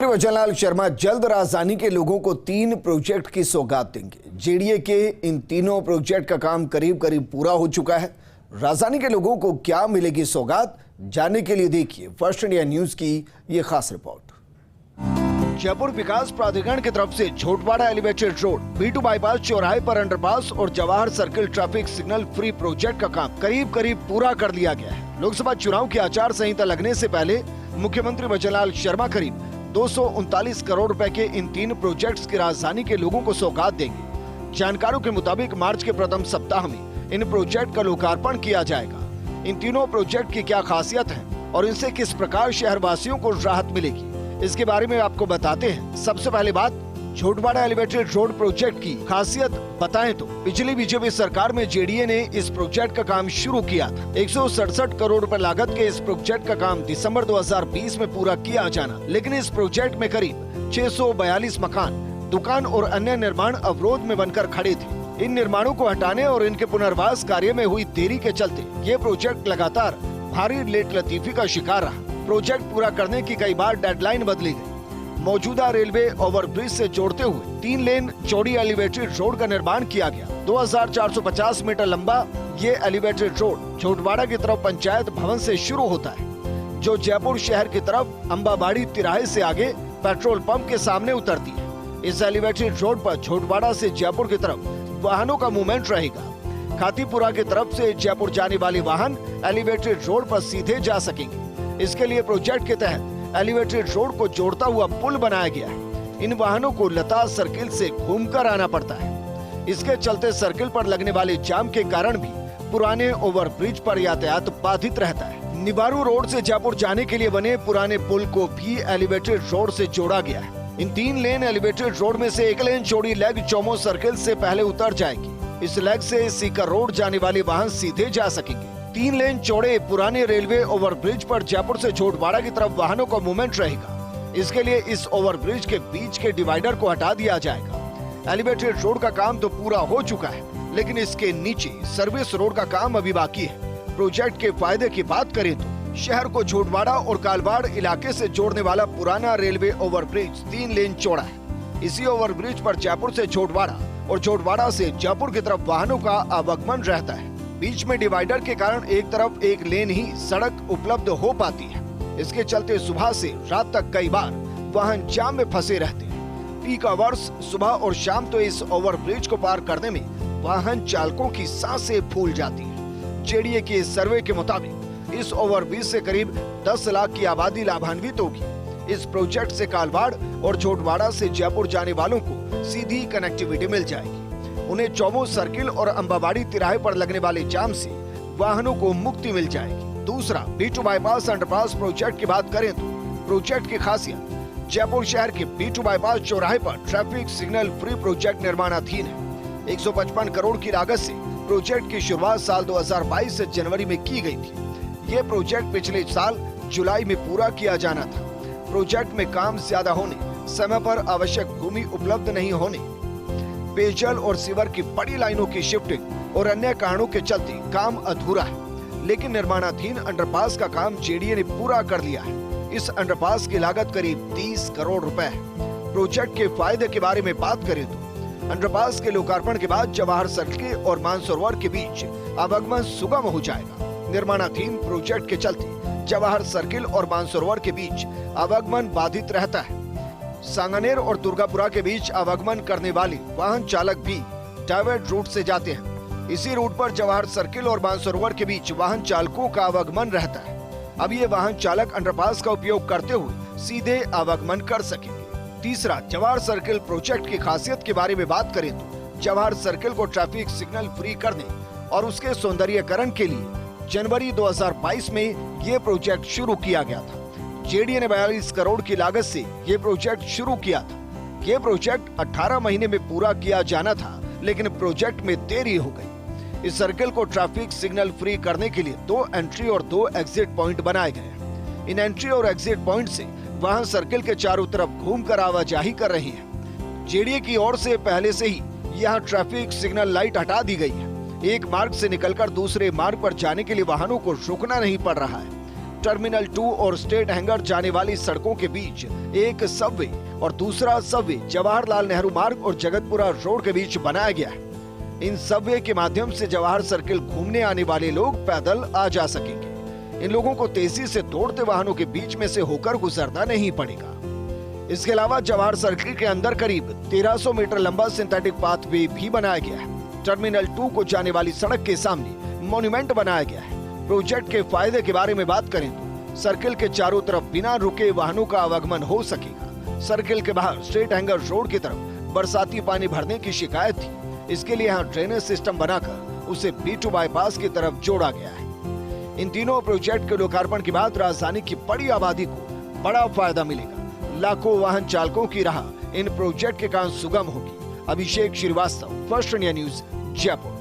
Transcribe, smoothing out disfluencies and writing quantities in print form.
मंत्री वचनलाल शर्मा जल्द राजधानी के लोगों को 3 प्रोजेक्ट की सौगात देंगे। जेडीए के इन तीनों प्रोजेक्ट का काम करीब करीब पूरा हो चुका है। राजधानी के लोगों को क्या मिलेगी सौगात, जानने के लिए देखिए फर्स्ट इंडिया न्यूज की ये खास रिपोर्ट। जयपुर विकास प्राधिकरण की तरफ से Jhotwara elevated road, B2 bypass चौराहे पर अंडरपास और Jawahar circle traffic signal free project का काम करीब करीब पूरा कर लिया गया है। लोकसभा चुनाव की आचार संहिता लगने से पहले मुख्यमंत्री वचनलाल शर्मा करीब 239 करोड़ रुपए के इन 3 प्रोजेक्ट्स की राजधानी के लोगों को सौगात देंगे। जानकारों के मुताबिक मार्च के प्रथम सप्ताह में इन प्रोजेक्ट का लोकार्पण किया जाएगा। इन तीनों प्रोजेक्ट की क्या खासियत है और इनसे किस प्रकार शहरवासियों को राहत मिलेगी, इसके बारे में आपको बताते हैं। सबसे पहले बात झोटवाड़ा एलिवेटेड रोड प्रोजेक्ट की खासियत बताएं तो पिछली बीजेपी सरकार में जेडीए ने इस प्रोजेक्ट का काम शुरू किया था। 167 करोड़ रुपए लागत के इस प्रोजेक्ट का काम दिसंबर 2020 में पूरा किया जाना, लेकिन इस प्रोजेक्ट में करीब 642 मकान, दुकान और अन्य निर्माण अवरोध में बनकर खड़े थे। इन निर्माणों को हटाने और इनके पुनर्वास कार्य में हुई देरी के चलते ये प्रोजेक्ट लगातार भारी लेट लतीफी का शिकार रहा। प्रोजेक्ट पूरा करने की कई बार डेडलाइन बदली गई। मौजूदा रेलवे ओवरब्रिज से जोड़ते हुए 3 लेन चौड़ी एलिवेटेड रोड का निर्माण किया गया। 2450 मीटर लंबा ये एलिवेटेड रोड झोटवाड़ा की तरफ पंचायत भवन से शुरू होता है, जो जयपुर शहर की तरफ अंबाबाड़ी तिराहे से आगे पेट्रोल पंप के सामने उतरती है। इस एलिवेटेड रोड पर झोटवाड़ा से जयपुर की तरफ वाहनों का मूवमेंट रहेगा। खातीपुरा की तरफ से जयपुर जाने वाले वाहन एलिवेटेड रोड पर सीधे जा सकेंगे। इसके लिए प्रोजेक्ट के तहत एलिवेटेड रोड को जोड़ता हुआ पुल बनाया गया है। इन वाहनों को लता सर्किल से घूमकर आना पड़ता है। इसके चलते सर्किल पर लगने वाले जाम के कारण भी पुराने ओवरब्रिज पर यातायात बाधित रहता है। निबारू रोड से जयपुर जाने के लिए बने पुराने पुल को भी एलिवेटेड रोड से जोड़ा गया है। इन 3 लेन एलिवेटेड रोड में से 1 लेन चौड़ी लेग चौमो सर्किल से पहले उतर जाएगी। इस लेग से सीकर रोड जाने वाले वाहन सीधे जा सकेंगे। 3 लेन चौड़े पुराने रेलवे ओवरब्रिज पर जयपुर से झोटवाड़ा की तरफ वाहनों का मूवमेंट रहेगा। इसके लिए इस ओवरब्रिज के बीच के डिवाइडर को हटा दिया जाएगा। एलिवेटेड रोड का काम तो पूरा हो चुका है, लेकिन इसके नीचे सर्विस रोड का काम अभी बाकी है। प्रोजेक्ट के फायदे की बात करें तो शहर को झोटवाड़ा और कालवाड़ इलाके से जोड़ने वाला पुराना रेलवे ओवरब्रिज 3 लेन चौड़ा है। इसी ओवरब्रिज पर जयपुर से झोटवाड़ा और झोटवाड़ा से जयपुर की तरफ वाहनों का आवागमन रहता है। बीच में डिवाइडर के कारण एक तरफ 1 लेन ही सड़क उपलब्ध हो पाती है। इसके चलते सुबह से रात तक कई बार वाहन जाम में फंसे रहते हैं। पीक आवर्स सुबह और शाम तो इस ओवरब्रिज को पार करने में वाहन चालकों की सांसें फूल जाती है। जेडीए के सर्वे के मुताबिक इस ओवरब्रिज से करीब 10 लाख की आबादी लाभान्वित होगी। इस प्रोजेक्ट से कालवाड़ और झोटवाड़ा से जयपुर जाने वालों को सीधी कनेक्टिविटी मिल जाएगी। उन्हें चौमो सर्किल और अंबाबाड़ी तिराहे पर लगने वाले जाम से वाहनों को मुक्ति मिल जाएगी। दूसरा, B2 बाईपास अंडरपास प्रोजेक्ट की बात करें तो प्रोजेक्ट की खासियत जयपुर शहर के B2 बाईपास चौराहे पर ट्रैफिक सिग्नल फ्री प्रोजेक्ट निर्माणाधीन है। 155 करोड़ की लागत से प्रोजेक्ट की शुरुआत साल 2022 से जनवरी में की गई थी। ये प्रोजेक्ट पिछले साल जुलाई में पूरा किया जाना था। प्रोजेक्ट में काम ज्यादा होने, समय पर आवश्यक भूमि उपलब्ध नहीं होने, पेयजल और सीवर की बड़ी लाइनों की शिफ्टिंग और अन्य कारणों के चलते काम अधूरा है। लेकिन निर्माणाधीन अंडरपास का काम जेडीए ने पूरा कर लिया है। इस अंडरपास की लागत करीब 30 करोड़ रुपए है। प्रोजेक्ट के फायदे के बारे में बात करें तो अंडरपास के लोकार्पण के बाद जवाहर सर्किल और मानसरोवर के बीच आवागमन सुगम हो जाएगा। निर्माणाधीन प्रोजेक्ट के चलते जवाहर सर्किल और मानसरोवर के बीच आवागमन बाधित रहता है। सांगनेर और दुर्गापुरा के बीच आवागमन करने वाले वाहन चालक भी डाइवर्ट रूट से जाते हैं। इसी रूट पर जवाहर सर्किल और मानसरोवर के बीच वाहन चालकों का आवागमन रहता है। अब ये वाहन चालक अंडरपास का उपयोग करते हुए सीधे आवागमन कर सकेंगे। तीसरा, जवाहर सर्किल प्रोजेक्ट की खासियत के बारे में बात करें तो जवाहर सर्किल को ट्रैफिक सिग्नल फ्री करने और उसके सौंदर्यीकरण के लिए जनवरी 2022 में ये प्रोजेक्ट शुरू किया गया था। जेडीए ने 42 करोड़ की लागत से ये प्रोजेक्ट शुरू किया था। ये प्रोजेक्ट 18 महीने में पूरा किया जाना था, लेकिन प्रोजेक्ट में देरी हो गई। इस सर्किल को ट्रैफिक सिग्नल फ्री करने के लिए 2 एंट्री और 2 एग्जिट पॉइंट बनाए गए। इन एंट्री और एग्जिट पॉइंट से वाहन सर्किल के चारों तरफ घूमकर आवाजाही कर रहे हैं। जेडीए की ओर से पहले से ही यहाँ ट्रैफिक सिग्नल लाइट हटा दी गई है। एक मार्ग से निकलकर दूसरे मार्ग पर जाने के लिए वाहनों को रुकना नहीं पड़ रहा है। टर्मिनल 2 और स्टेट हैंगर जाने वाली सड़कों के बीच एक सबवे और दूसरा सबवे जवाहरलाल नेहरू मार्ग और जगतपुरा रोड के बीच बनाया गया है। इन सबवे के माध्यम से जवाहर सर्किल घूमने आने वाले लोग पैदल आ जा सकेंगे। इन लोगों को तेजी से दौड़ते वाहनों के बीच में से होकर गुजरना नहीं पड़ेगा। इसके अलावा जवाहर सर्किल के अंदर करीब 1300 मीटर लंबा सिंथेटिक पाथवे भी बनाया गया है। टर्मिनल 2 को जाने वाली सड़क के सामने मॉन्यूमेंट बनाया गया है। प्रोजेक्ट के फायदे के बारे में बात करें तो सर्किल के चारों तरफ बिना रुके वाहनों का आवागमन हो सकेगा। सर्किल के बाहर स्ट्रेट हैंगर रोड की तरफ बरसाती पानी भरने की शिकायत थी। इसके लिए यहाँ ड्रेनेज सिस्टम बनाकर उसे B2 बाईपास की तरफ जोड़ा गया है। इन तीनों प्रोजेक्ट के लोकार्पण के बाद राजधानी की बड़ी आबादी को बड़ा फायदा मिलेगा। लाखों वाहन चालकों की राह इन प्रोजेक्ट के कारण सुगम होगी। Abhishek Srivastava, first India news, Jaipur.